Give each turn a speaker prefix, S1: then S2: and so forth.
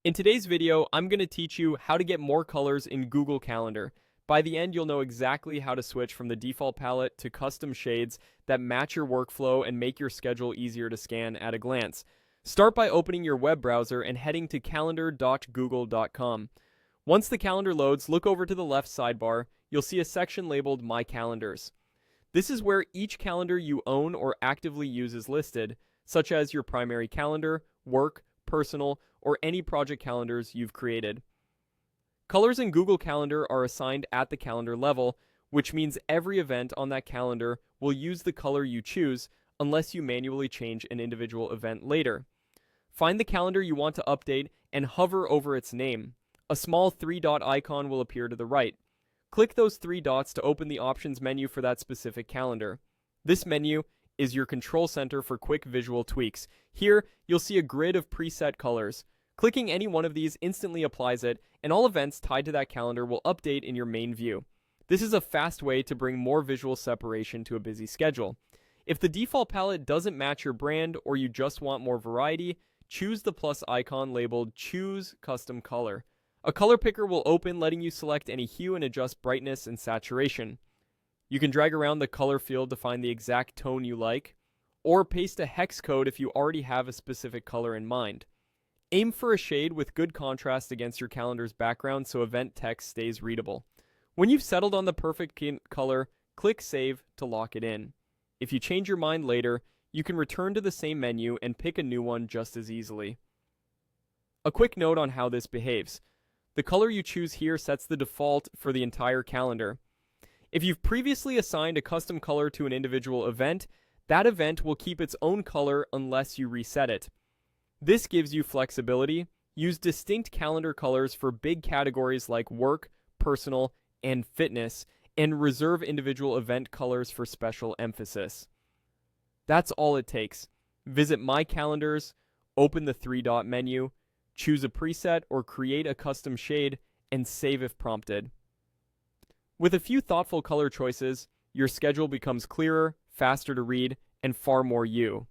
S1: In today's video, I'm going to teach you how to get more colors in Google Calendar. By the end, you'll know exactly how to switch from the default palette to custom shades that match your workflow and make your schedule easier to scan at a glance. Start by opening your web browser and heading to calendar.google.com. Once the calendar loads, look over to the left sidebar. You'll see a section labeled My Calendars. This is where each calendar you own or actively use is listed, such as your primary calendar, work, personal, or any project calendars you've created. Colors in Google Calendar are assigned at the calendar level, which means every event on that calendar will use the color you choose unless you manually change an individual event later. Find the calendar you want to update and hover over its name. A small three-dot icon will appear to the right. Click those three dots to open the options menu for that specific calendar. This menu is your control center for quick visual tweaks. Here, you'll see a grid of preset colors. Clicking any one of these instantly applies it, and all events tied to that calendar will update in your main view. This is a fast way to bring more visual separation to a busy schedule. If the default palette doesn't match your brand or you just want more variety, choose the plus icon labeled Choose Custom Color. A color picker will open, letting you select any hue and adjust brightness and saturation. You can drag around the color field to find the exact tone you like, or paste a hex code if you already have a specific color in mind. Aim for a shade with good contrast against your calendar's background so event text stays readable. When you've settled on the perfect color, click Save to lock it in. If you change your mind later, you can return to the same menu and pick a new one just as easily. A quick note on how this behaves. The color you choose here sets the default for the entire calendar. If you've previously assigned a custom color to an individual event, that event will keep its own color unless you reset it. This gives you flexibility. Use distinct calendar colors for big categories like work, personal, and fitness, and reserve individual event colors for special emphasis. That's all it takes. Visit My Calendars, open the three-dot menu, choose a preset or create a custom shade, and save if prompted. With a few thoughtful color choices, your schedule becomes clearer, faster to read, and far more you.